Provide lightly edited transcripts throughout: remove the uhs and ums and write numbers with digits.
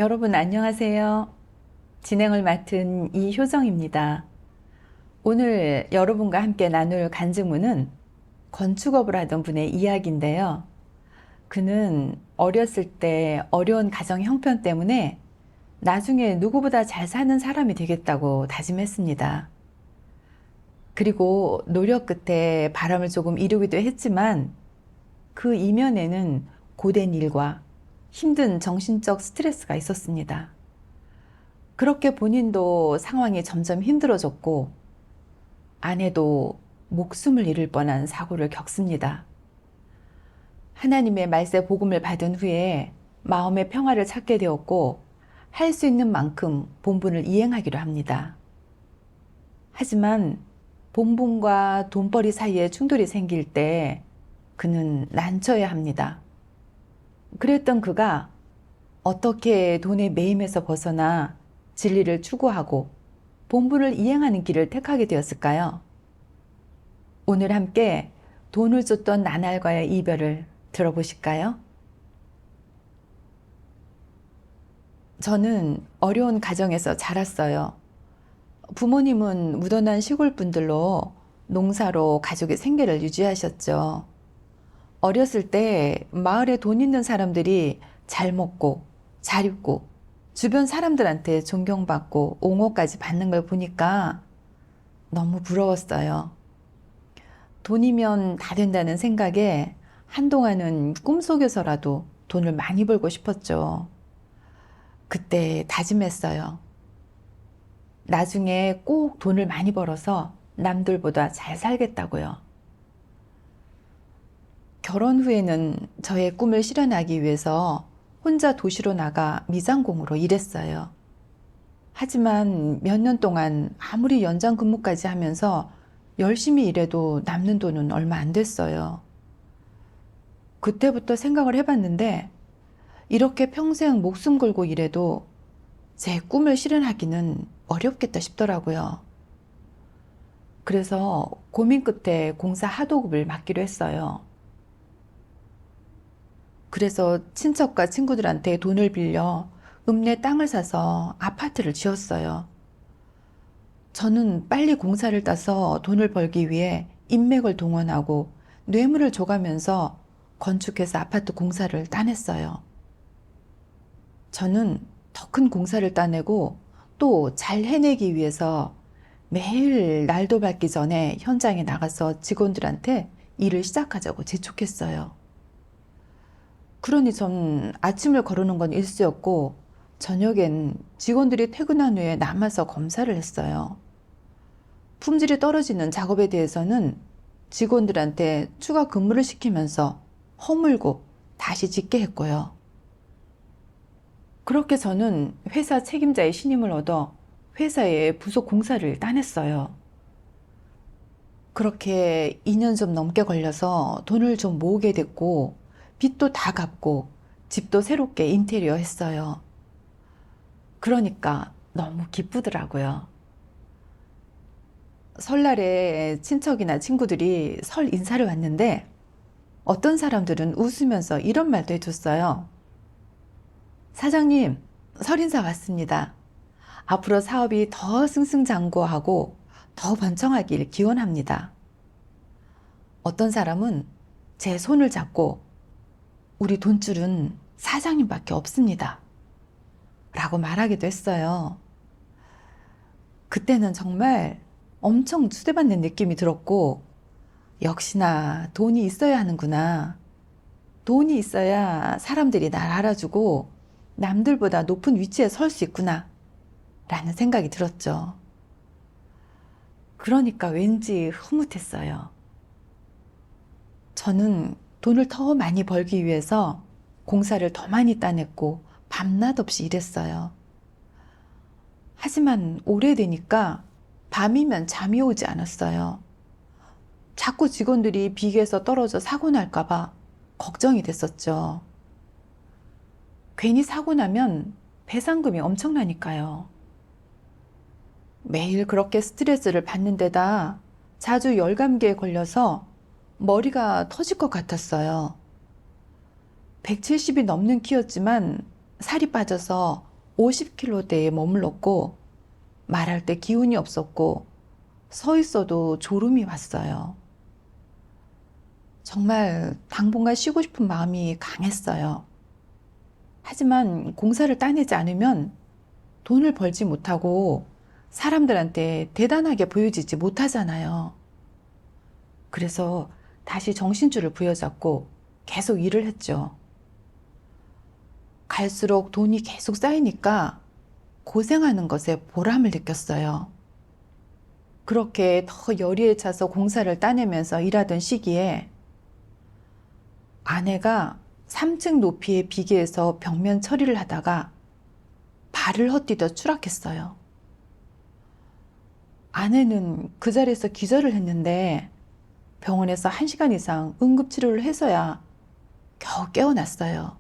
여러분 안녕하세요. 진행을 맡은 이효정입니다. 오늘 여러분과 함께 나눌 간증문은 건축업을 하던 분의 이야기인데요. 그는 어렸을 때 어려운 가정 형편 때문에 나중에 누구보다 잘 사는 사람이 되겠다고 다짐했습니다. 그리고 노력 끝에 바람을 조금 이루기도 했지만 그 이면에는 고된 일과 힘든 정신적 스트레스가 있었습니다. 그렇게 본인도 상황이 점점 힘들어졌고 아내도 목숨을 잃을 뻔한 사고를 겪습니다. 하나님의 말세 복음을 받은 후에 마음의 평화를 찾게 되었고 할 수 있는 만큼 본분을 이행하기로 합니다. 하지만 본분과 돈벌이 사이에 충돌이 생길 때 그는 난처해 합니다. 그랬던 그가 어떻게 돈의 매임에서 벗어나 진리를 추구하고 본분을 이행하는 길을 택하게 되었을까요? 오늘 함께 돈을 줬던 나날과의 이별을 들어보실까요? 저는 어려운 가정에서 자랐어요. 부모님은 무던한 시골 분들로 농사로 가족의 생계를 유지하셨죠. 어렸을 때 마을에 돈 있는 사람들이 잘 먹고 잘 입고 주변 사람들한테 존경받고 옹호까지 받는 걸 보니까 너무 부러웠어요. 돈이면 다 된다는 생각에 한동안은 꿈속에서라도 돈을 많이 벌고 싶었죠. 그때 다짐했어요. 나중에 꼭 돈을 많이 벌어서 남들보다 잘 살겠다고요. 결혼 후에는 저의 꿈을 실현하기 위해서 혼자 도시로 나가 미장공으로 일했어요. 하지만 몇 년 동안 아무리 연장 근무까지 하면서 열심히 일해도 남는 돈은 얼마 안 됐어요. 그때부터 생각을 해봤는데 이렇게 평생 목숨 걸고 일해도 제 꿈을 실현하기는 어렵겠다 싶더라고요. 그래서 고민 끝에 공사 하도급을 맡기로 했어요. 그래서 친척과 친구들한테 돈을 빌려 읍내 땅을 사서 아파트를 지었어요. 저는 빨리 공사를 따서 돈을 벌기 위해 인맥을 동원하고 뇌물을 줘가면서 건축해서 아파트 공사를 따냈어요. 저는 더 큰 공사를 따내고 또 잘 해내기 위해서 매일 날도 밝기 전에 현장에 나가서 직원들한테 일을 시작하자고 재촉했어요. 그러니 전 아침을 거르는 건 일쑤였고 저녁엔 직원들이 퇴근한 후에 남아서 검사를 했어요. 품질이 떨어지는 작업에 대해서는 직원들한테 추가 근무를 시키면서 허물고 다시 짓게 했고요. 그렇게 저는 회사 책임자의 신임을 얻어 회사에 부속 공사를 따냈어요. 그렇게 2년 좀 넘게 걸려서 돈을 좀 모으게 됐고 빚도 다 갚고 집도 새롭게 인테리어 했어요. 그러니까 너무 기쁘더라고요. 설날에 친척이나 친구들이 설 인사를 왔는데 어떤 사람들은 웃으면서 이런 말도 해줬어요. 사장님, 설 인사 왔습니다. 앞으로 사업이 더 승승장구하고 더 번창하길 기원합니다. 어떤 사람은 제 손을 잡고 우리 돈줄은 사장님밖에 없습니다. 라고 말하기도 했어요. 그때는 정말 엄청 추대받는 느낌이 들었고 역시나 돈이 있어야 하는구나. 돈이 있어야 사람들이 날 알아주고 남들보다 높은 위치에 설 수 있구나 라는 생각이 들었죠. 그러니까 왠지 흐뭇했어요. 저는 돈을 더 많이 벌기 위해서 공사를 더 많이 따냈고 밤낮 없이 일했어요. 하지만 오래되니까 밤이면 잠이 오지 않았어요. 자꾸 직원들이 비계에서 떨어져 사고 날까봐 걱정이 됐었죠. 괜히 사고 나면 배상금이 엄청나니까요. 매일 그렇게 스트레스를 받는 데다 자주 열감기에 걸려서 머리가 터질 것 같았어요. 170이 넘는 키였지만 살이 빠져서 50kg대에 머물렀고 말할 때 기운이 없었고 서 있어도 졸음이 왔어요. 정말 당분간 쉬고 싶은 마음이 강했어요. 하지만 공사를 따내지 않으면 돈을 벌지 못하고 사람들한테 대단하게 보여지지 못하잖아요. 그래서 다시 정신줄을 부여잡고 계속 일을 했죠. 갈수록 돈이 계속 쌓이니까 고생하는 것에 보람을 느꼈어요. 그렇게 더 열의에 차서 공사를 따내면서 일하던 시기에 아내가 3층 높이의 비계에서 벽면 처리를 하다가 발을 헛디뎌 추락했어요. 아내는 그 자리에서 기절을 했는데 병원에서 1시간 이상 응급치료를 해서야 겨우 깨어났어요.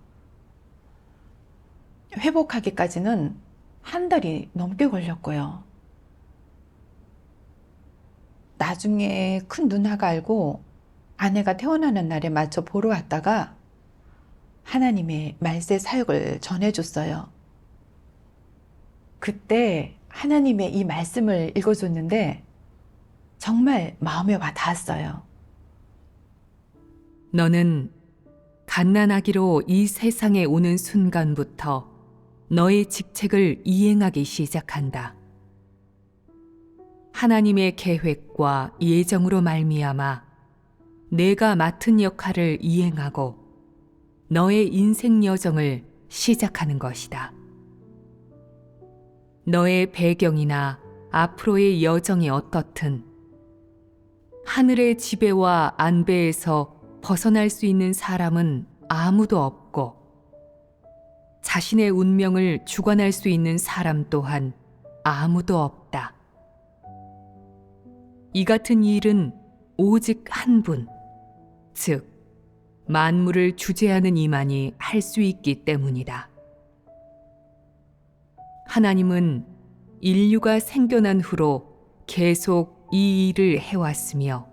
회복하기까지는 한 달이 넘게 걸렸고요. 나중에 큰 누나가 알고 아내가 태어나는 날에 맞춰 보러 왔다가 하나님의 말세 사역을 전해줬어요. 그때 하나님의 이 말씀을 읽어줬는데 정말 마음에 와 닿았어요. 너는 갓난아기로 이 세상에 오는 순간부터 너의 직책을 이행하기 시작한다. 하나님의 계획과 예정으로 말미암아 내가 맡은 역할을 이행하고 너의 인생 여정을 시작하는 것이다. 너의 배경이나 앞으로의 여정이 어떻든 하늘의 지배와 안배에서 벗어날 수 있는 사람은 아무도 없고 자신의 운명을 주관할 수 있는 사람 또한 아무도 없다. 이 같은 일은 오직 한 분, 즉 만물을 주재하는 이만이 할 수 있기 때문이다. 하나님은 인류가 생겨난 후로 계속 이 일을 해왔으며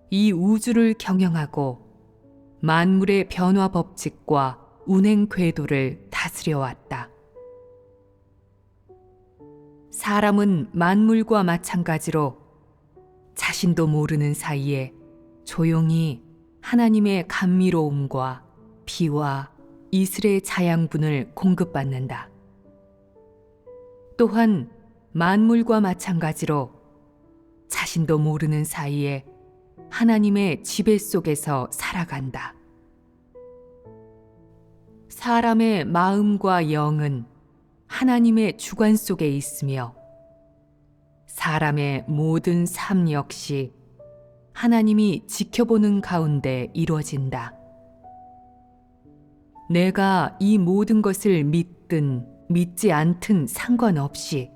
이 우주를 경영하고 만물의 변화 법칙과 운행 궤도를 다스려 왔다. 사람은 만물과 마찬가지로 자신도 모르는 사이에 조용히 하나님의 감미로움과 비와 이슬의 자양분을 공급받는다. 또한 만물과 마찬가지로 자신도 모르는 사이에 하나님의 지배 속에서 살아간다. 사람의 마음과 영은 하나님의 주관 속에 있으며 사람의 모든 삶 역시 하나님이 지켜보는 가운데 이루어진다. 내가 이 모든 것을 믿든 믿지 않든 상관없이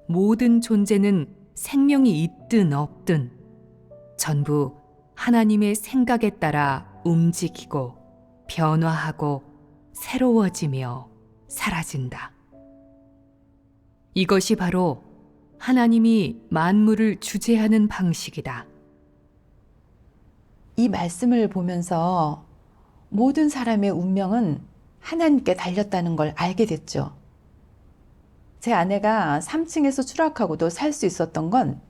모든 존재는 생명이 있든 없든 전부 하나님의 생각에 따라 움직이고 변화하고 새로워지며 사라진다. 이것이 바로 하나님이 만물을 주재하는 방식이다. 이 말씀을 보면서 모든 사람의 운명은 하나님께 달렸다는 걸 알게 됐죠. 제 아내가 3층에서 추락하고도 살 수 있었던 건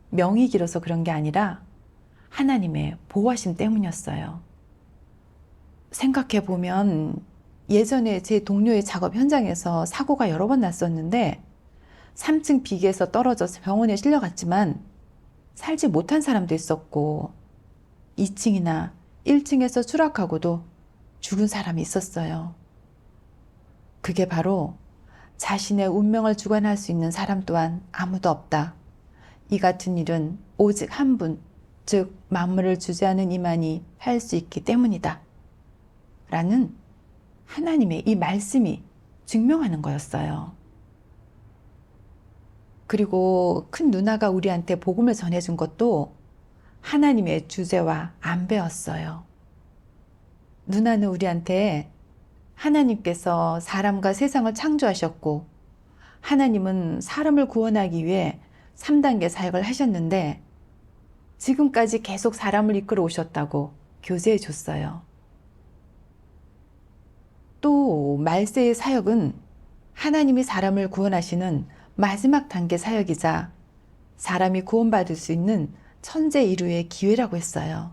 명이 길어서 그런 게 아니라 하나님의 보호하심 때문이었어요. 생각해 보면 예전에 제 동료의 작업 현장에서 사고가 여러 번 났었는데 3층 비계에서 떨어져서 병원에 실려갔지만 살지 못한 사람도 있었고 2층이나 1층에서 추락하고도 죽은 사람이 있었어요. 그게 바로 자신의 운명을 주관할 수 있는 사람 또한 아무도 없다. 이 같은 일은 오직 한 분, 즉 만물을 주재하는 이만이 할 수 있기 때문이다. 라는 하나님의 이 말씀이 증명하는 거였어요. 그리고 큰 누나가 우리한테 복음을 전해준 것도 하나님의 주재와 안배였어요. 누나는 우리한테 하나님께서 사람과 세상을 창조하셨고 하나님은 사람을 구원하기 위해 3단계 사역을 하셨는데 지금까지 계속 사람을 이끌어 오셨다고 교제해 줬어요. 또 말세의 사역은 하나님이 사람을 구원하시는 마지막 단계 사역이자 사람이 구원받을 수 있는 천재 인류의 기회라고 했어요.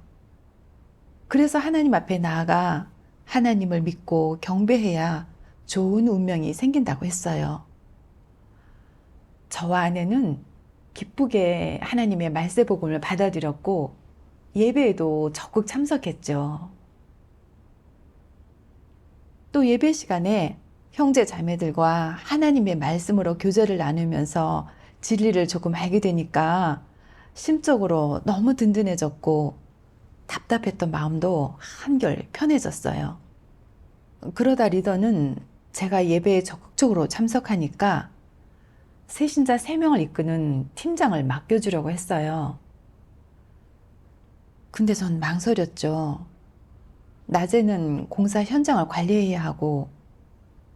그래서 하나님 앞에 나아가 하나님을 믿고 경배해야 좋은 운명이 생긴다고 했어요. 저와 아내는 기쁘게 하나님의 말세 복음을 받아들였고 예배에도 적극 참석했죠. 또 예배 시간에 형제 자매들과 하나님의 말씀으로 교제를 나누면서 진리를 조금 알게 되니까 심적으로 너무 든든해졌고 답답했던 마음도 한결 편해졌어요. 그러다 리더는 제가 예배에 적극적으로 참석하니까 새신자 3명을 이끄는 팀장을 맡겨주려고 했어요. 근데 전 망설였죠. 낮에는 공사 현장을 관리해야 하고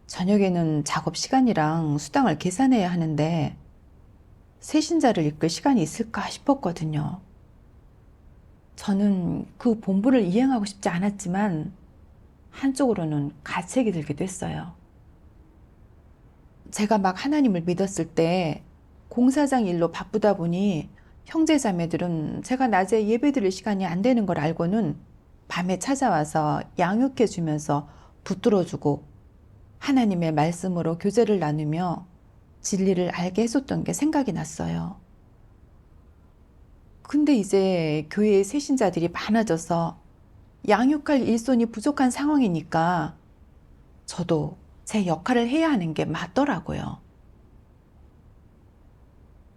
저녁에는 작업 시간이랑 수당을 계산해야 하는데 새신자를 이끌 시간이 있을까 싶었거든요. 저는 그 본부를 이행하고 싶지 않았지만 한쪽으로는 가책이 들기도 했어요. 제가 막 하나님을 믿었을 때 공사장 일로 바쁘다 보니 형제자매들은 제가 낮에 예배 드릴 시간이 안 되는 걸 알고는 밤에 찾아와서 양육해 주면서 붙들어주고 하나님의 말씀으로 교제를 나누며 진리를 알게 해줬던 게 생각이 났어요. 근데 이제 교회에 새신자들이 많아져서 양육할 일손이 부족한 상황이니까 저도 제 역할을 해야 하는 게 맞더라고요.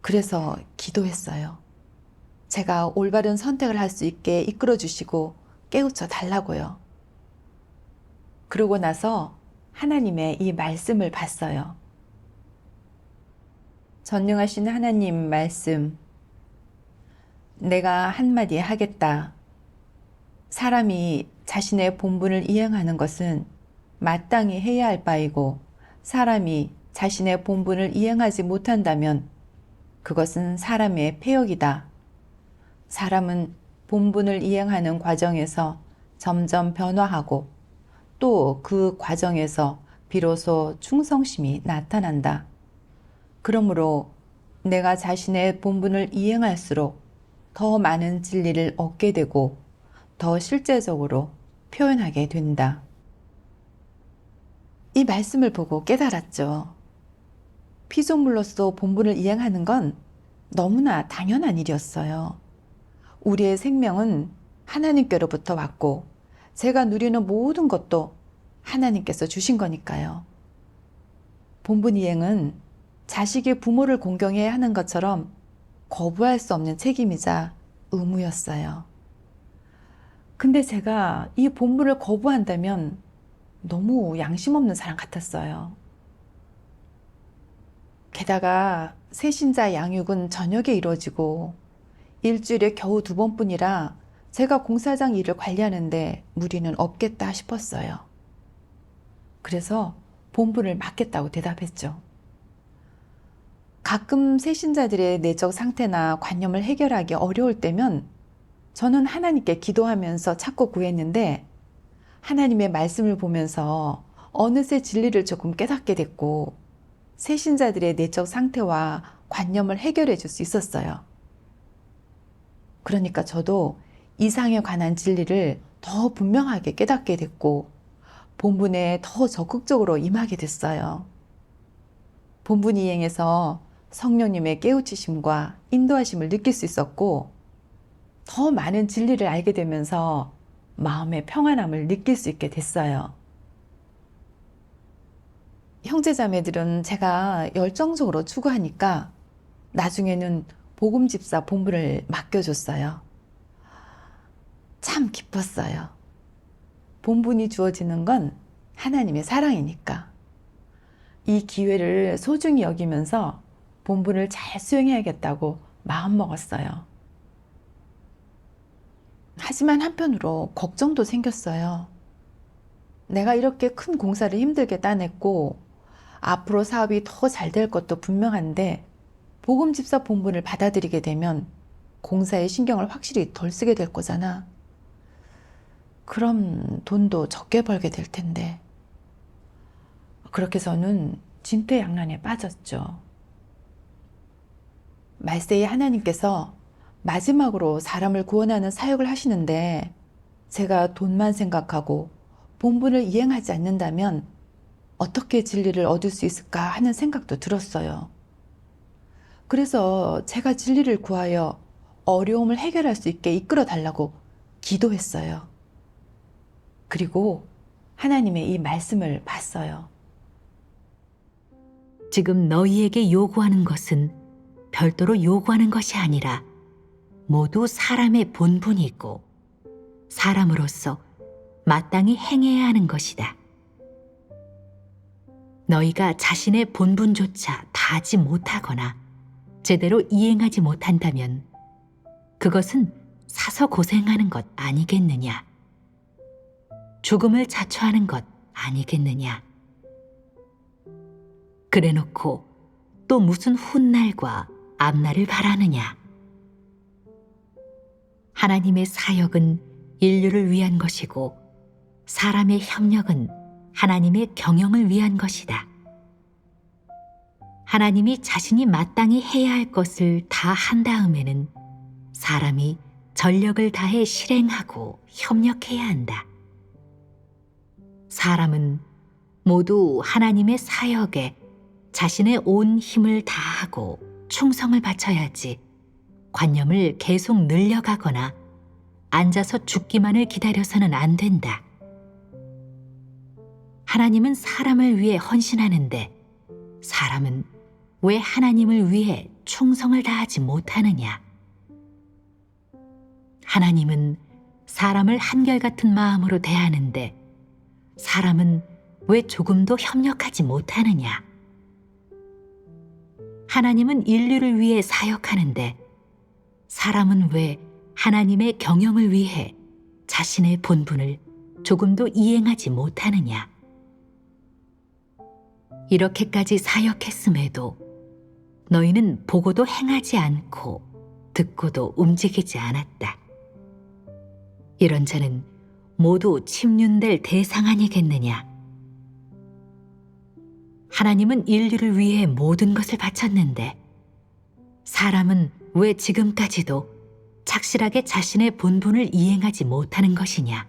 그래서 기도했어요. 제가 올바른 선택을 할 수 있게 이끌어 주시고 깨우쳐 달라고요. 그러고 나서 하나님의 이 말씀을 봤어요. 전능하신 하나님 말씀. 내가 한마디 하겠다. 사람이 자신의 본분을 이행하는 것은 마땅히 해야 할 바이고 사람이 자신의 본분을 이행하지 못한다면 그것은 사람의 패역이다. 사람은 본분을 이행하는 과정에서 점점 변화하고 또 그 과정에서 비로소 충성심이 나타난다. 그러므로 내가 자신의 본분을 이행할수록 더 많은 진리를 얻게 되고 더 실제적으로 표현하게 된다. 이 말씀을 보고 깨달았죠. 피조물로서 본분을 이행하는 건 너무나 당연한 일이었어요. 우리의 생명은 하나님께로부터 왔고 제가 누리는 모든 것도 하나님께서 주신 거니까요. 본분 이행은 자식이 부모를 공경해야 하는 것처럼 거부할 수 없는 책임이자 의무였어요. 근데 제가 이 본분을 거부한다면 너무 양심 없는 사람 같았어요. 게다가 새신자 양육은 저녁에 이루어지고 일주일에 겨우 2번뿐이라 제가 공사장 일을 관리하는데 무리는 없겠다 싶었어요. 그래서 본분을 맡겠다고 대답했죠. 가끔 새신자들의 내적 상태나 관념을 해결하기 어려울 때면 저는 하나님께 기도하면서 찾고 구했는데 하나님의 말씀을 보면서 어느새 진리를 조금 깨닫게 됐고 새신자들의 내적 상태와 관념을 해결해 줄 수 있었어요. 그러니까 저도 이상에 관한 진리를 더 분명하게 깨닫게 됐고 본분에 더 적극적으로 임하게 됐어요. 본분 이행에서 성령님의 깨우치심과 인도하심을 느낄 수 있었고 더 많은 진리를 알게 되면서 마음의 평안함을 느낄 수 있게 됐어요. 형제자매들은 제가 열정적으로 추구하니까 나중에는 복음집사 본부를 맡겨줬어요. 참 기뻤어요. 본분이 주어지는 건 하나님의 사랑이니까. 이 기회를 소중히 여기면서 본분을 잘 수행해야겠다고 마음먹었어요. 하지만 한편으로 걱정도 생겼어요. 내가 이렇게 큰 공사를 힘들게 따냈고 앞으로 사업이 더 잘 될 것도 분명한데 복음집사 본분을 받아들이게 되면 공사에 신경을 확실히 덜 쓰게 될 거잖아. 그럼 돈도 적게 벌게 될 텐데. 그렇게 저는 진퇴양난에 빠졌죠. 말세의 하나님께서 마지막으로 사람을 구원하는 사역을 하시는데 제가 돈만 생각하고 본분을 이행하지 않는다면 어떻게 진리를 얻을 수 있을까 하는 생각도 들었어요. 그래서 제가 진리를 구하여 어려움을 해결할 수 있게 이끌어 달라고 기도했어요. 그리고 하나님의 이 말씀을 봤어요. 지금 너희에게 요구하는 것은 별도로 요구하는 것이 아니라 모두 사람의 본분이고 사람으로서 마땅히 행해야 하는 것이다. 너희가 자신의 본분조차 다하지 못하거나 제대로 이행하지 못한다면 그것은 사서 고생하는 것 아니겠느냐? 죽음을 자초하는 것 아니겠느냐? 그래놓고 또 무슨 훗날과 앞날을 바라느냐? 하나님의 사역은 인류를 위한 것이고 사람의 협력은 하나님의 경영을 위한 것이다. 하나님이 자신이 마땅히 해야 할 것을 다 한 다음에는 사람이 전력을 다해 실행하고 협력해야 한다. 사람은 모두 하나님의 사역에 자신의 온 힘을 다하고 충성을 바쳐야지 관념을 계속 늘려가거나 앉아서 죽기만을 기다려서는 안 된다. 하나님은 사람을 위해 헌신하는데 사람은 왜 하나님을 위해 충성을 다하지 못하느냐? 하나님은 사람을 한결같은 마음으로 대하는데 사람은 왜 조금도 협력하지 못하느냐? 하나님은 인류를 위해 사역하는데 사람은 왜 하나님의 경영을 위해 자신의 본분을 조금도 이행하지 못하느냐? 이렇게까지 사역했음에도 너희는 보고도 행하지 않고 듣고도 움직이지 않았다. 이런 자는 모두 침륜될 대상 아니겠느냐? 하나님은 인류를 위해 모든 것을 바쳤는데 사람은 왜 지금까지도 착실하게 자신의 본분을 이행하지 못하는 것이냐?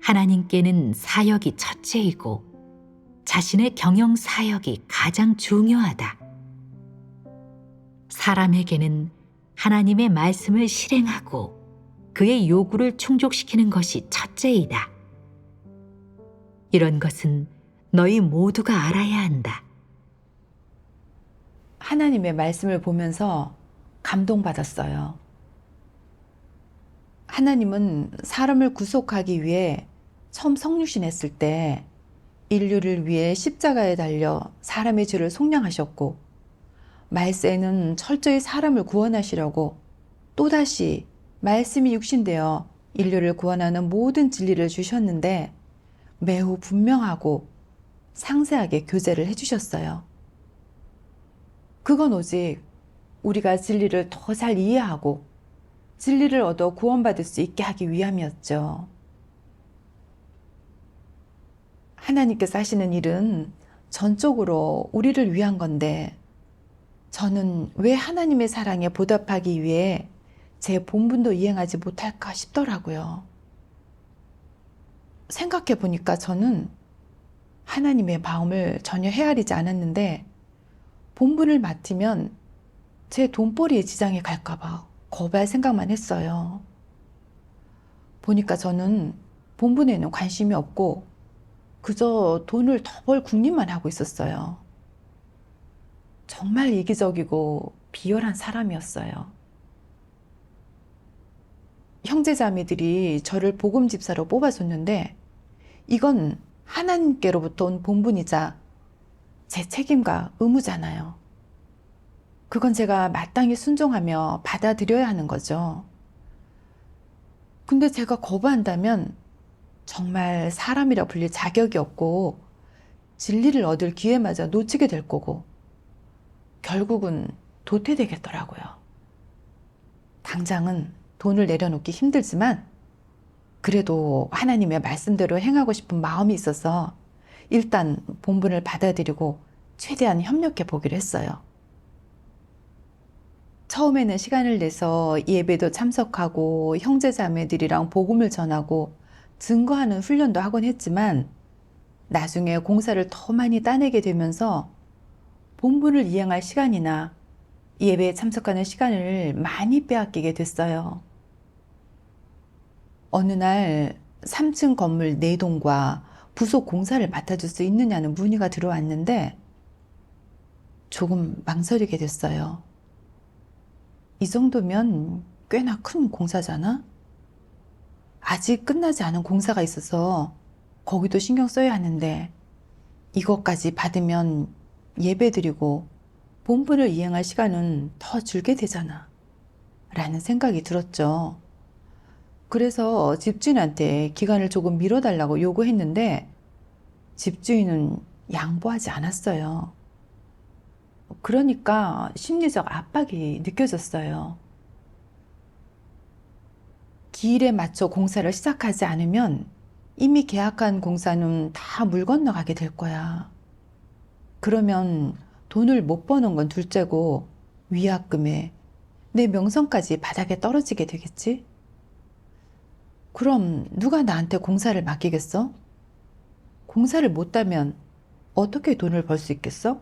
하나님께는 사역이 첫째이고 자신의 경영 사역이 가장 중요하다. 사람에게는 하나님의 말씀을 실행하고 그의 요구를 충족시키는 것이 첫째이다. 이런 것은 너희 모두가 알아야 한다. 하나님의 말씀을 보면서 감동받았어요. 하나님은 사람을 구속하기 위해 처음 성육신했을 때 인류를 위해 십자가에 달려 사람의 죄를 속량하셨고 말세에는 철저히 사람을 구원하시려고 또다시 말씀이 육신되어 인류를 구원하는 모든 진리를 주셨는데 매우 분명하고 상세하게 교제를 해주셨어요. 그건 오직 우리가 진리를 더 잘 이해하고 진리를 얻어 구원받을 수 있게 하기 위함이었죠. 하나님께서 하시는 일은 전적으로 우리를 위한 건데 저는 왜 하나님의 사랑에 보답하기 위해 제 본분도 이행하지 못할까 싶더라고요. 생각해 보니까 저는 하나님의 마음을 전혀 헤아리지 않았는데 본분을 맡으면 제 돈벌이에 지장이 갈까 봐 거부할 생각만 했어요. 보니까 저는 본분에는 관심이 없고 그저 돈을 더 벌 궁리만 하고 있었어요. 정말 이기적이고 비열한 사람이었어요. 형제자매들이 저를 복음 집사로 뽑아줬는데 이건 하나님께로부터 온 본분이자 제 책임과 의무잖아요. 그건 제가 마땅히 순종하며 받아들여야 하는 거죠. 근데 제가 거부한다면 정말 사람이라 불릴 자격이 없고 진리를 얻을 기회마저 놓치게 될 거고 결국은 도태되겠더라고요. 당장은 돈을 내려놓기 힘들지만 그래도 하나님의 말씀대로 행하고 싶은 마음이 있어서 일단 본분을 받아들이고 최대한 협력해 보기로 했어요. 처음에는 시간을 내서 예배도 참석하고 형제자매들이랑 복음을 전하고 증거하는 훈련도 하곤 했지만 나중에 공사를 더 많이 따내게 되면서 본분을 이행할 시간이나 예배에 참석하는 시간을 많이 빼앗기게 됐어요. 어느 날 3층 건물 4동과 부속 공사를 맡아줄 수 있느냐는 문의가 들어왔는데 조금 망설이게 됐어요. 이 정도면 꽤나 큰 공사잖아? 아직 끝나지 않은 공사가 있어서 거기도 신경 써야 하는데 이것까지 받으면 예배드리고 본분을 이행할 시간은 더 줄게 되잖아. 라는 생각이 들었죠. 그래서 집주인한테 기간을 조금 미뤄달라고 요구했는데 집주인은 양보하지 않았어요. 그러니까 심리적 압박이 느껴졌어요. 기일에 맞춰 공사를 시작하지 않으면 이미 계약한 공사는 다 물 건너가게 될 거야. 그러면 돈을 못 버는 건 둘째고 위약금에 내 명성까지 바닥에 떨어지게 되겠지? 그럼 누가 나한테 공사를 맡기겠어? 공사를 못하면 어떻게 돈을 벌 수 있겠어?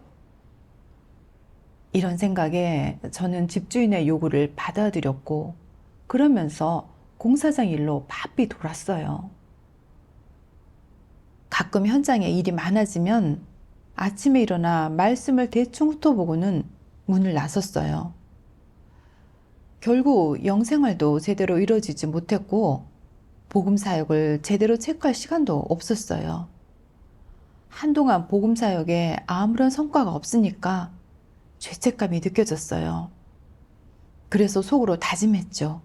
이런 생각에 저는 집주인의 요구를 받아들였고 그러면서 공사장 일로 바삐 돌았어요. 가끔 현장에 일이 많아지면 아침에 일어나 말씀을 대충 훑어보고는 문을 나섰어요. 결국 영생활도 제대로 이루어지지 못했고 복음 사역을 제대로 체크할 시간도 없었어요. 한동안 복음 사역에 아무런 성과가 없으니까 죄책감이 느껴졌어요. 그래서 속으로 다짐했죠.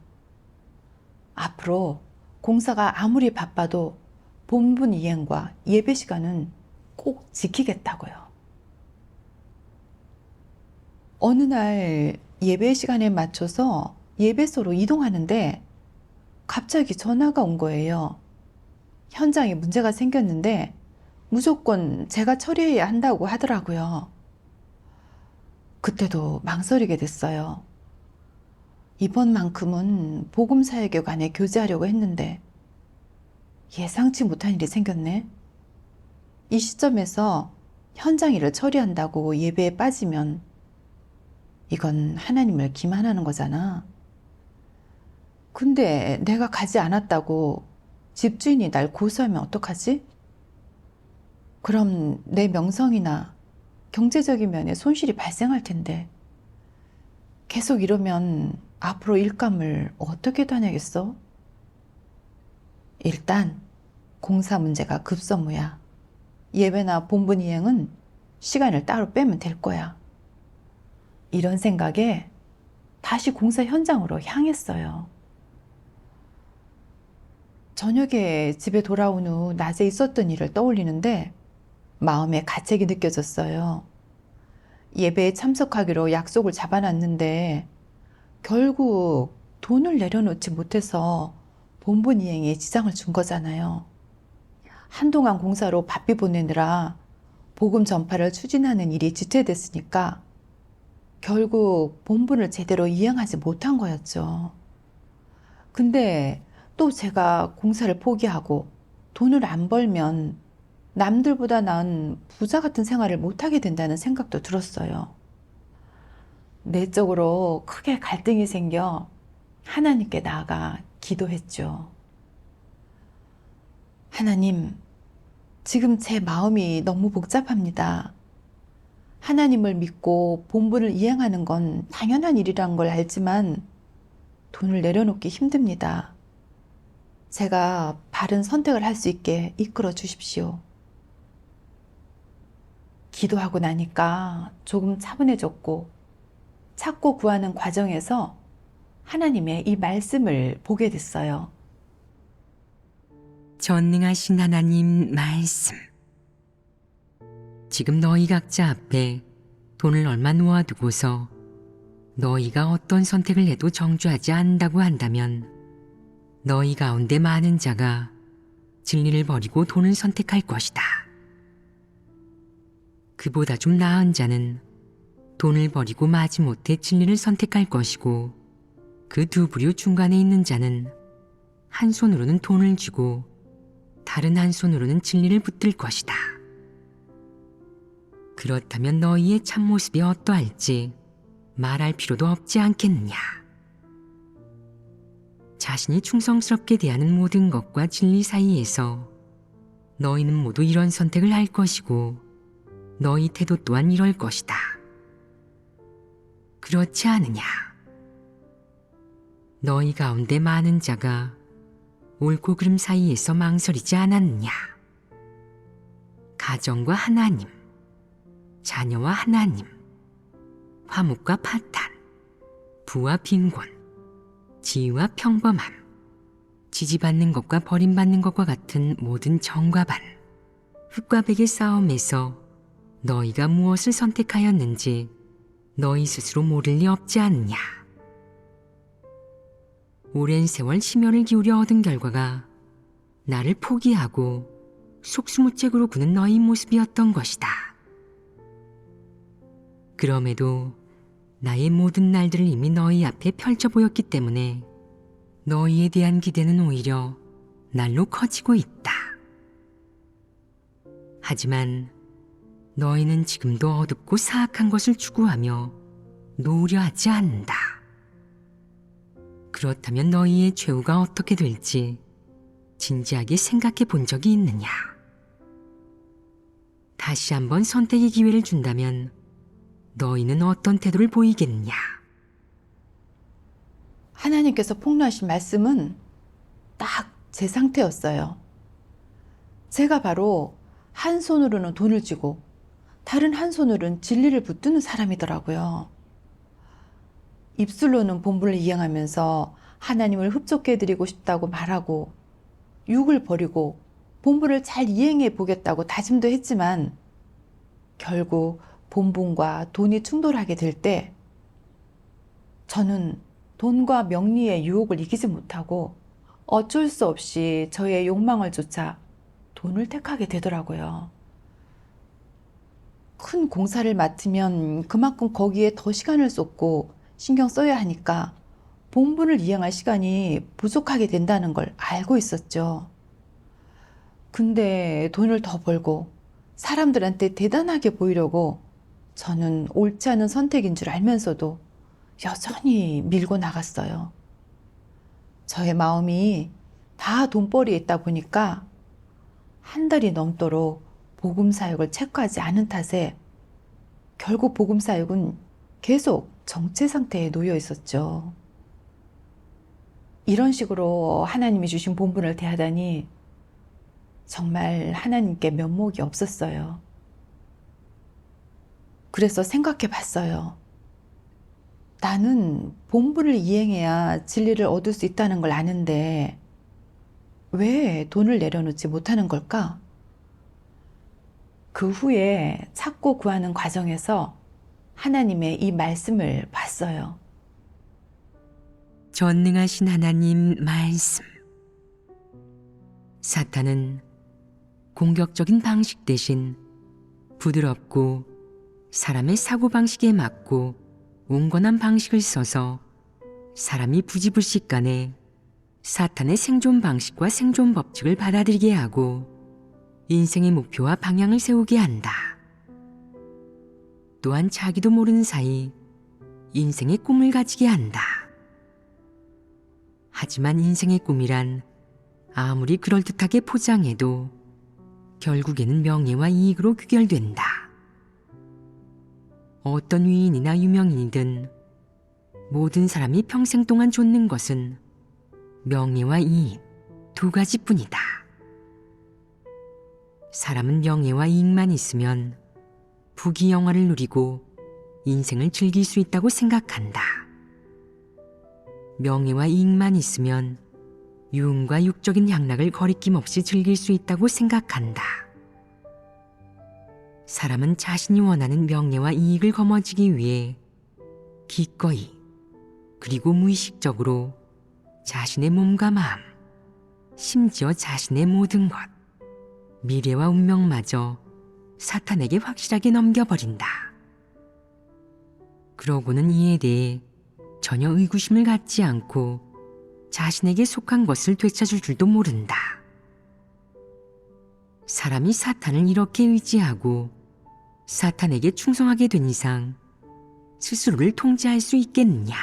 앞으로 공사가 아무리 바빠도 본분 이행과 예배 시간은 꼭 지키겠다고요. 어느 날 예배 시간에 맞춰서 예배소로 이동하는데 갑자기 전화가 온 거예요. 현장에 문제가 생겼는데 무조건 제가 처리해야 한다고 하더라고요. 그때도 망설이게 됐어요. 이번만큼은 복음 사역에 관해 교제하려고 했는데 예상치 못한 일이 생겼네. 이 시점에서 현장 일을 처리한다고 예배에 빠지면 이건 하나님을 기만하는 거잖아. 근데 내가 가지 않았다고 집주인이 날 고소하면 어떡하지? 그럼 내 명성이나 경제적인 면에 손실이 발생할 텐데 계속 이러면 앞으로 일감을 어떻게 다내겠어? 일단 공사 문제가 급선무야. 예배나 본분 이행은 시간을 따로 빼면 될 거야. 이런 생각에 다시 공사 현장으로 향했어요. 저녁에 집에 돌아온 후 낮에 있었던 일을 떠올리는데 마음에 가책이 느껴졌어요. 예배에 참석하기로 약속을 잡아놨는데 결국 돈을 내려놓지 못해서 본분 이행에 지장을 준 거잖아요. 한동안 공사로 바삐 보내느라 복음 전파를 추진하는 일이 지체됐으니까 결국 본분을 제대로 이행하지 못한 거였죠. 근데 또 제가 공사를 포기하고 돈을 안 벌면 남들보다 나은 부자 같은 생활을 못하게 된다는 생각도 들었어요. 내적으로 크게 갈등이 생겨 하나님께 나아가 기도했죠. 하나님, 지금 제 마음이 너무 복잡합니다. 하나님을 믿고 본분을 이행하는 건 당연한 일이란 걸 알지만 돈을 내려놓기 힘듭니다. 제가 바른 선택을 할 수 있게 이끌어 주십시오. 기도하고 나니까 조금 차분해졌고 찾고 구하는 과정에서 하나님의 이 말씀을 보게 됐어요. 전능하신 하나님 말씀. 지금 너희 각자 앞에 돈을 얼마 놓아두고서 너희가 어떤 선택을 해도 정죄하지 않는다고 한다면 너희 가운데 많은 자가 진리를 버리고 돈을 선택할 것이다. 그보다 좀 나은 자는 돈을 버리고 마지못해 진리를 선택할 것이고, 그 두 부류 중간에 있는 자는 한 손으로는 돈을 쥐고 다른 한 손으로는 진리를 붙들 것이다. 그렇다면 너희의 참모습이 어떠할지 말할 필요도 없지 않겠느냐. 자신이 충성스럽게 대하는 모든 것과 진리 사이에서 너희는 모두 이런 선택을 할 것이고 너희 태도 또한 이럴 것이다. 그렇지 않으냐? 너희 가운데 많은 자가 옳고 그름 사이에서 망설이지 않았느냐? 가정과 하나님, 자녀와 하나님, 화목과 파탄, 부와 빈곤, 지위와 평범함, 지지받는 것과 버림받는 것과 같은 모든 정과 반, 흙과 백의 싸움에서 너희가 무엇을 선택하였는지 너희 스스로 모를 리 없지 않느냐. 오랜 세월 심혈을 기울여 얻은 결과가 나를 포기하고 속수무책으로 구는 너희 모습이었던 것이다. 그럼에도 나의 모든 날들을 이미 너희 앞에 펼쳐 보였기 때문에 너희에 대한 기대는 오히려 날로 커지고 있다. 하지만 너희는 지금도 어둡고 사악한 것을 추구하며 놓으려 하지 않는다. 그렇다면 너희의 최후가 어떻게 될지 진지하게 생각해 본 적이 있느냐? 다시 한번 선택의 기회를 준다면 너희는 어떤 태도를 보이겠느냐? 하나님께서 폭로하신 말씀은 딱 제 상태였어요. 제가 바로 한 손으로는 돈을 쥐고 다른 한 손으로는 진리를 붙드는 사람이더라고요. 입술로는 본분을 이행하면서 하나님을 흡족해드리고 싶다고 말하고 육을 버리고 본분을 잘 이행해 보겠다고 다짐도 했지만 결국 본분과 돈이 충돌하게 될 때 저는 돈과 명리의 유혹을 이기지 못하고 어쩔 수 없이 저의 욕망을 쫓아 돈을 택하게 되더라고요. 큰 공사를 맡으면 그만큼 거기에 더 시간을 쏟고 신경 써야 하니까 본분을 이행할 시간이 부족하게 된다는 걸 알고 있었죠. 근데 돈을 더 벌고 사람들한테 대단하게 보이려고 저는 옳지 않은 선택인 줄 알면서도 여전히 밀고 나갔어요. 저의 마음이 다 돈벌이에 있다 보니까 한 달이 넘도록 복음 사역을 체크하지 않은 탓에 결국 복음 사역은 계속 정체 상태에 놓여 있었죠. 이런 식으로 하나님이 주신 본분을 대하다니 정말 하나님께 면목이 없었어요. 그래서 생각해 봤어요. 나는 본분을 이행해야 진리를 얻을 수 있다는 걸 아는데 왜 돈을 내려놓지 못하는 걸까? 그 후에 찾고 구하는 과정에서 하나님의 이 말씀을 봤어요. 전능하신 하나님 말씀. 사탄은 공격적인 방식 대신 부드럽고 사람의 사고방식에 맞고 온건한 방식을 써서 사람이 부지불식간에 사탄의 생존 방식과 생존 법칙을 받아들이게 하고 인생의 목표와 방향을 세우게 한다. 또한 자기도 모르는 사이 인생의 꿈을 가지게 한다. 하지만 인생의 꿈이란 아무리 그럴듯하게 포장해도 결국에는 명예와 이익으로 귀결된다. 어떤 위인이나 유명인이든 모든 사람이 평생 동안 좇는 것은 명예와 이익 두 가지뿐이다. 사람은 명예와 이익만 있으면 부귀영화를 누리고 인생을 즐길 수 있다고 생각한다. 명예와 이익만 있으면 유흥과 육적인 향락을 거리낌 없이 즐길 수 있다고 생각한다. 사람은 자신이 원하는 명예와 이익을 거머쥐기 위해 기꺼이 그리고 무의식적으로 자신의 몸과 마음, 심지어 자신의 모든 것, 미래와 운명마저 사탄에게 확실하게 넘겨버린다. 그러고는 이에 대해 전혀 의구심을 갖지 않고 자신에게 속한 것을 되찾을 줄도 모른다. 사람이 사탄을 이렇게 의지하고 사탄에게 충성하게 된 이상 스스로를 통제할 수 있겠느냐?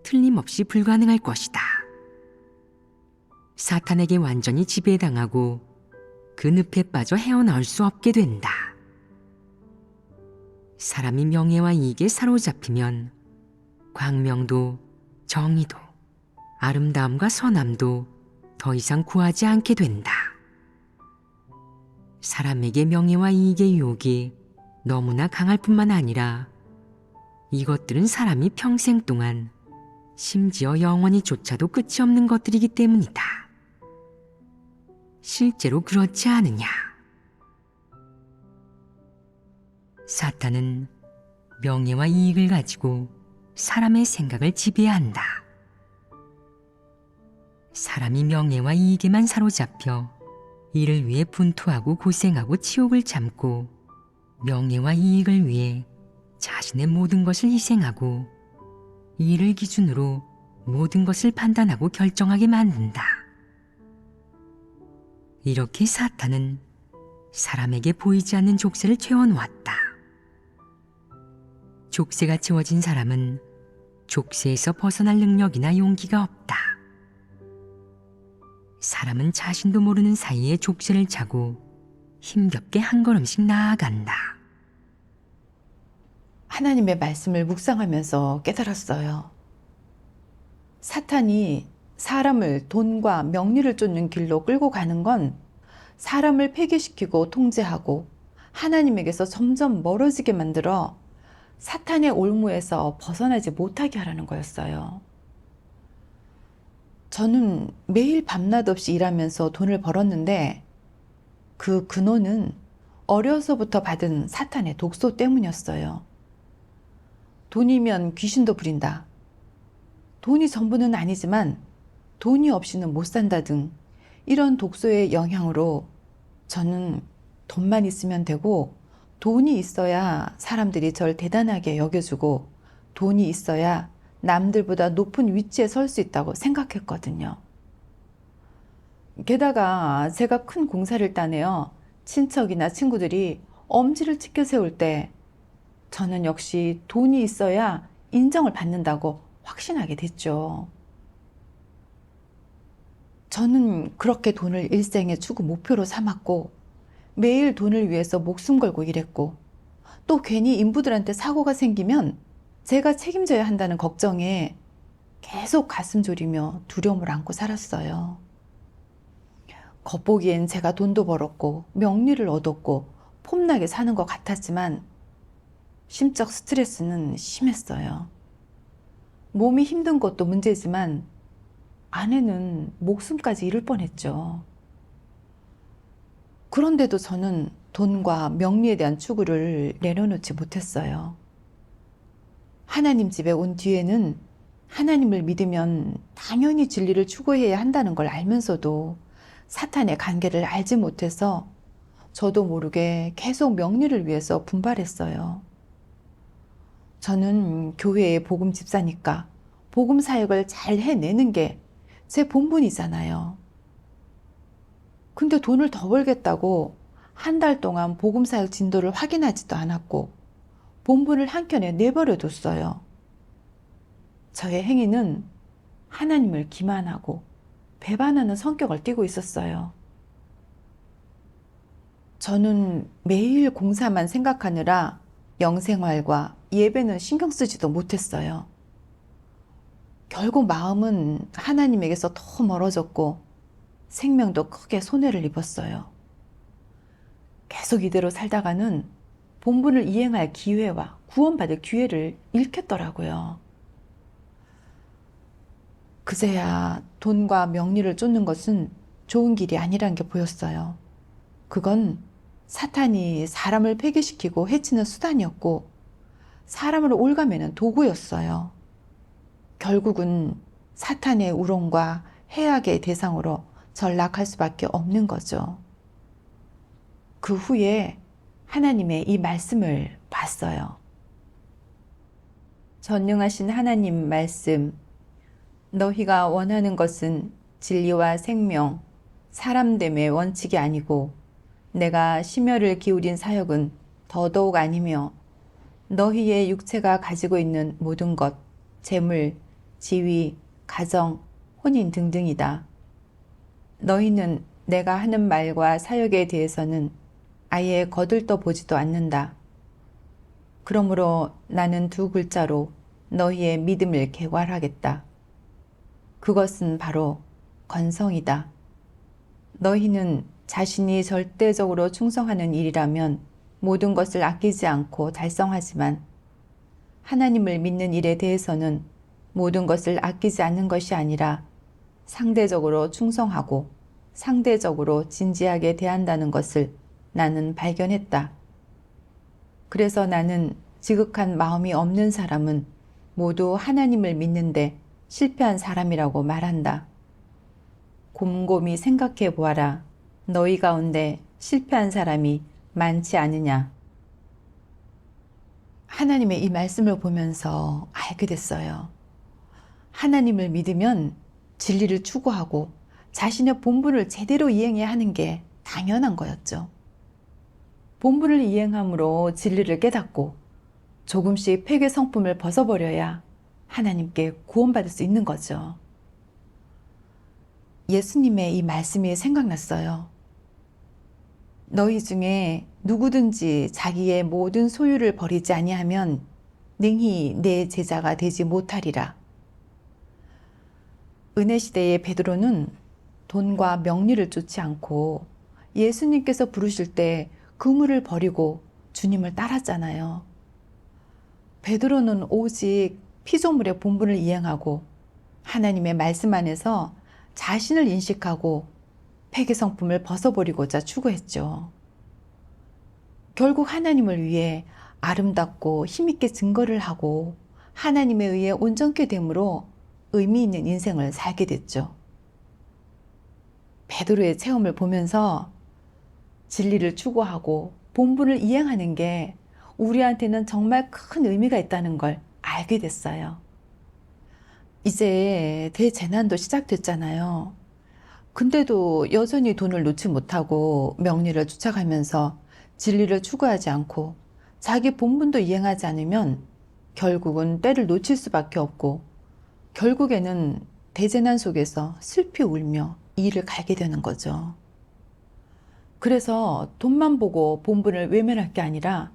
틀림없이 불가능할 것이다. 사탄에게 완전히 지배당하고 그 늪에 빠져 헤어나올 수 없게 된다. 사람이 명예와 이익에 사로잡히면 광명도 정의도 아름다움과 선함도 더 이상 구하지 않게 된다. 사람에게 명예와 이익의 유혹이 너무나 강할 뿐만 아니라 이것들은 사람이 평생 동안 심지어 영원히조차도 끝이 없는 것들이기 때문이다. 실제로 그렇지 않으냐? 사탄은 명예와 이익을 가지고 사람의 생각을 지배한다. 사람이 명예와 이익에만 사로잡혀 이를 위해 분투하고 고생하고 치욕을 참고 명예와 이익을 위해 자신의 모든 것을 희생하고 이를 기준으로 모든 것을 판단하고 결정하게 만든다. 이렇게 사탄은 사람에게 보이지 않는 족쇄를 채워놓았다. 족쇄가 채워진 사람은 족쇄에서 벗어날 능력이나 용기가 없다. 사람은 자신도 모르는 사이에 족쇄를 차고 힘겹게 한 걸음씩 나아간다. 하나님의 말씀을 묵상하면서 깨달았어요. 사탄이 사람을 돈과 명리를 쫓는 길로 끌고 가는 건 사람을 폐기시키고 통제하고 하나님에게서 점점 멀어지게 만들어 사탄의 올무에서 벗어나지 못하게 하라는 거였어요. 저는 매일 밤낮 없이 일하면서 돈을 벌었는데 그 근원은 어려서부터 받은 사탄의 독소 때문이었어요. 돈이면 귀신도 부린다. 돈이 전부는 아니지만 돈이 없이는 못 산다 등 이런 독소의 영향으로 저는 돈만 있으면 되고 돈이 있어야 사람들이 절 대단하게 여겨주고 돈이 있어야 남들보다 높은 위치에 설 수 있다고 생각했거든요. 게다가 제가 큰 공사를 따내어 친척이나 친구들이 엄지를 치켜 세울 때 저는 역시 돈이 있어야 인정을 받는다고 확신하게 됐죠. 저는 그렇게 돈을 일생의 추구 목표로 삼았고 매일 돈을 위해서 목숨 걸고 일했고 또 괜히 인부들한테 사고가 생기면 제가 책임져야 한다는 걱정에 계속 가슴 졸이며 두려움을 안고 살았어요. 겉보기엔 제가 돈도 벌었고 명리를 얻었고 폼나게 사는 것 같았지만 심적 스트레스는 심했어요. 몸이 힘든 것도 문제지만 아내는 목숨까지 잃을 뻔했죠. 그런데도 저는 돈과 명리에 대한 추구를 내려놓지 못했어요. 하나님 집에 온 뒤에는 하나님을 믿으면 당연히 진리를 추구해야 한다는 걸 알면서도 사탄의 관계를 알지 못해서 저도 모르게 계속 명리를 위해서 분발했어요. 저는 교회의 복음 집사니까 복음 사역을 잘 해내는 게 제 본분이잖아요. 근데 돈을 더 벌겠다고 한 달 동안 복음 사역 진도를 확인하지도 않았고 본분을 한켠에 내버려뒀어요. 저의 행위는 하나님을 기만하고 배반하는 성격을 띠고 있었어요. 저는 매일 공사만 생각하느라 영생활과 예배는 신경 쓰지도 못했어요. 결국 마음은 하나님에게서 더 멀어졌고 생명도 크게 손해를 입었어요. 계속 이대로 살다가는 본분을 이행할 기회와 구원받을 기회를 잃겠더라고요. 그제야 돈과 명리를 쫓는 것은 좋은 길이 아니란 게 보였어요. 그건 사탄이 사람을 폐기시키고 해치는 수단이었고 사람을 올가매는 도구였어요. 결국은 사탄의 우롱과 해악의 대상으로 전락할 수밖에 없는 거죠. 그 후에 하나님의 이 말씀을 봤어요. 전능하신 하나님 말씀, 너희가 원하는 것은 진리와 생명, 사람됨의 원칙이 아니고 내가 심혈을 기울인 사역은 더더욱 아니며 너희의 육체가 가지고 있는 모든 것, 재물, 지위, 가정, 혼인 등등이다. 너희는 내가 하는 말과 사역에 대해서는 아예 거들떠 보지도 않는다. 그러므로 나는 두 글자로 너희의 믿음을 객괄하겠다. 그것은 바로 건성이다. 너희는 자신이 절대적으로 충성하는 일이라면 모든 것을 아끼지 않고 달성하지만 하나님을 믿는 일에 대해서는 모든 것을 아끼지 않는 것이 아니라 상대적으로 충성하고 상대적으로 진지하게 대한다는 것을 나는 발견했다. 그래서 나는 지극한 마음이 없는 사람은 모두 하나님을 믿는데 실패한 사람이라고 말한다. 곰곰이 생각해 보아라. 너희 가운데 실패한 사람이 많지 않으냐. 하나님의 이 말씀을 보면서 알게 됐어요. 하나님을 믿으면 진리를 추구하고 자신의 본분을 제대로 이행해야 하는 게 당연한 거였죠. 본분을 이행함으로 진리를 깨닫고 조금씩 폐괴 성품을 벗어버려야 하나님께 구원받을 수 있는 거죠. 예수님의 이 말씀이 생각났어요. 너희 중에 누구든지 자기의 모든 소유를 버리지 아니하면 능히 내 제자가 되지 못하리라. 은혜 시대의 베드로는 돈과 명리를 쫓지 않고 예수님께서 부르실 때 그물을 버리고 주님을 따랐잖아요. 베드로는 오직 피조물의 본분을 이행하고 하나님의 말씀 안에서 자신을 인식하고 폐괴성품을 벗어버리고자 추구했죠. 결국 하나님을 위해 아름답고 힘있게 증거를 하고 하나님에 의해 온전케 됨으로 의미 있는 인생을 살게 됐죠. 베드로의 체험을 보면서 진리를 추구하고 본분을 이행하는 게 우리한테는 정말 큰 의미가 있다는 걸 알게 됐어요. 이제 대재난도 시작됐잖아요. 근데도 여전히 돈을 놓지 못하고 명리를 쫓아가면서 진리를 추구하지 않고 자기 본분도 이행하지 않으면 결국은 때를 놓칠 수밖에 없고 결국에는 대재난 속에서 슬피 울며 이 일을 갈게 되는 거죠. 그래서 돈만 보고 본분을 외면할 게 아니라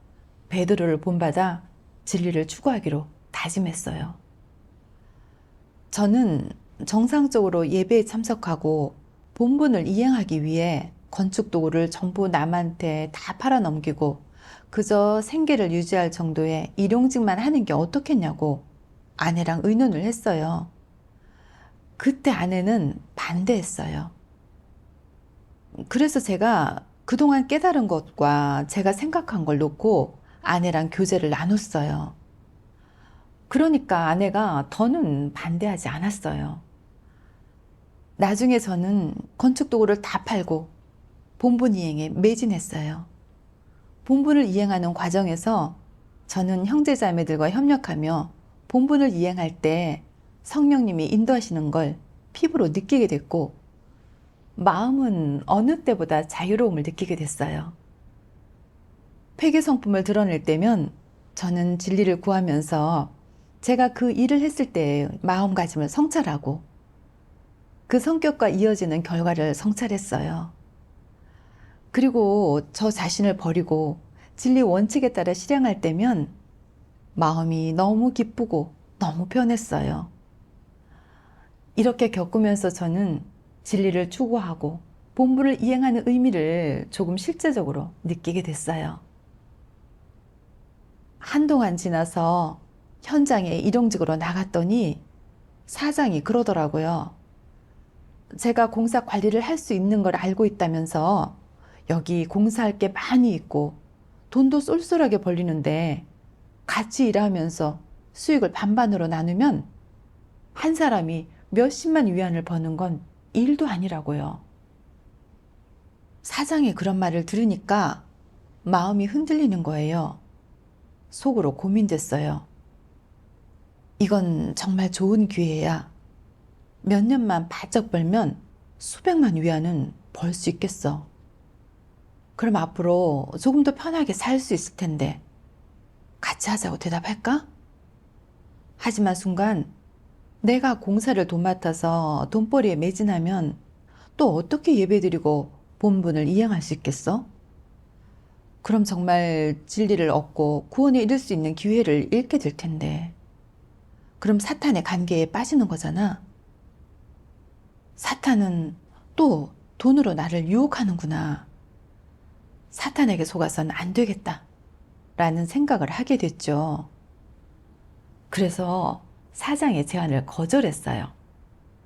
베드로를 본받아 진리를 추구하기로 다짐했어요. 저는 정상적으로 예배에 참석하고 본분을 이행하기 위해 건축 도구를 전부 남한테 다 팔아넘기고 그저 생계를 유지할 정도의 일용직만 하는 게 어떻겠냐고 아내랑 의논을 했어요. 그때 아내는 반대했어요. 그래서 제가 그동안 깨달은 것과 제가 생각한 걸 놓고 아내랑 교제를 나눴어요. 그러니까 아내가 더는 반대하지 않았어요. 나중에 저는 건축 도구를 다 팔고 본분 이행에 매진했어요. 본분을 이행하는 과정에서 저는 형제자매들과 협력하며 본분을 이행할 때 성령님이 인도하시는 걸 피부로 느끼게 됐고 마음은 어느 때보다 자유로움을 느끼게 됐어요. 폐괴 성품을 드러낼 때면 저는 진리를 구하면서 제가 그 일을 했을 때의 마음가짐을 성찰하고 그 성격과 이어지는 결과를 성찰했어요. 그리고 저 자신을 버리고 진리 원칙에 따라 실행할 때면 마음이 너무 기쁘고 너무 편했어요. 이렇게 겪으면서 저는 진리를 추구하고 본분을 이행하는 의미를 조금 실제적으로 느끼게 됐어요. 한동안 지나서 현장에 일용직으로 나갔더니 사장이 그러더라고요. 제가 공사 관리를 할 수 있는 걸 알고 있다면서 여기 공사할 게 많이 있고 돈도 쏠쏠하게 벌리는데 같이 일하면서 수익을 반반으로 나누면 한 사람이 몇십만 위안을 버는 건 일도 아니라고요. 사장이 그런 말을 들으니까 마음이 흔들리는 거예요. 속으로 고민됐어요. 이건 정말 좋은 기회야. 몇 년만 바짝 벌면 수백만 위안은 벌 수 있겠어. 그럼 앞으로 조금 더 편하게 살 수 있을 텐데 같이 하자고 대답할까? 하지만 순간 내가 공사를 도맡아서 돈벌이에 매진하면 또 어떻게 예배드리고 본분을 이행할 수 있겠어? 그럼 정말 진리를 얻고 구원에 이를 수 있는 기회를 잃게 될 텐데. 그럼 사탄의 관계에 빠지는 거잖아. 사탄은 또 돈으로 나를 유혹하는구나. 사탄에게 속아선 안 되겠다. 라는 생각을 하게 됐죠. 그래서 사장의 제안을 거절했어요.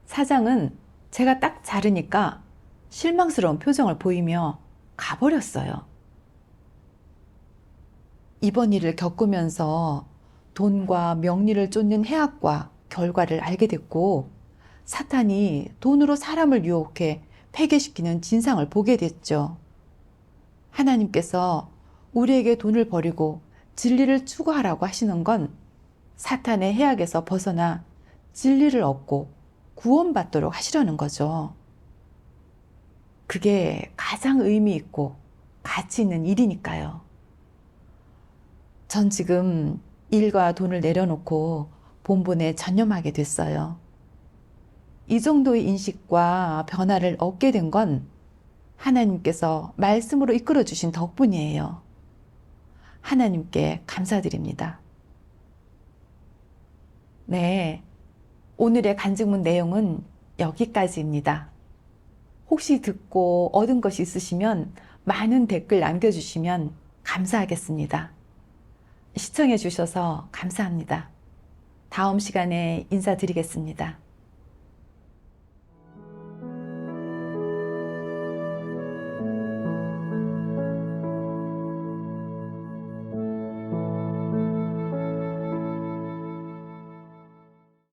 사장은 제가 딱 자르니까 실망스러운 표정을 보이며 가버렸어요. 이번 일을 겪으면서 돈과 명리를 쫓는 해악과 결과를 알게 됐고, 사탄이 돈으로 사람을 유혹해 폐괴시키는 진상을 보게 됐죠. 하나님께서 우리에게 돈을 버리고 진리를 추구하라고 하시는 건 사탄의 해악에서 벗어나 진리를 얻고 구원받도록 하시려는 거죠. 그게 가장 의미 있고 가치 있는 일이니까요. 전 지금 일과 돈을 내려놓고 본분에 전념하게 됐어요. 이 정도의 인식과 변화를 얻게 된 건 하나님께서 말씀으로 이끌어 주신 덕분이에요. 하나님께 감사드립니다. 네, 오늘의 간증문 내용은 여기까지입니다. 혹시 듣고 얻은 것이 있으시면 많은 댓글 남겨주시면 감사하겠습니다. 시청해 주셔서 감사합니다. 다음 시간에 인사드리겠습니다.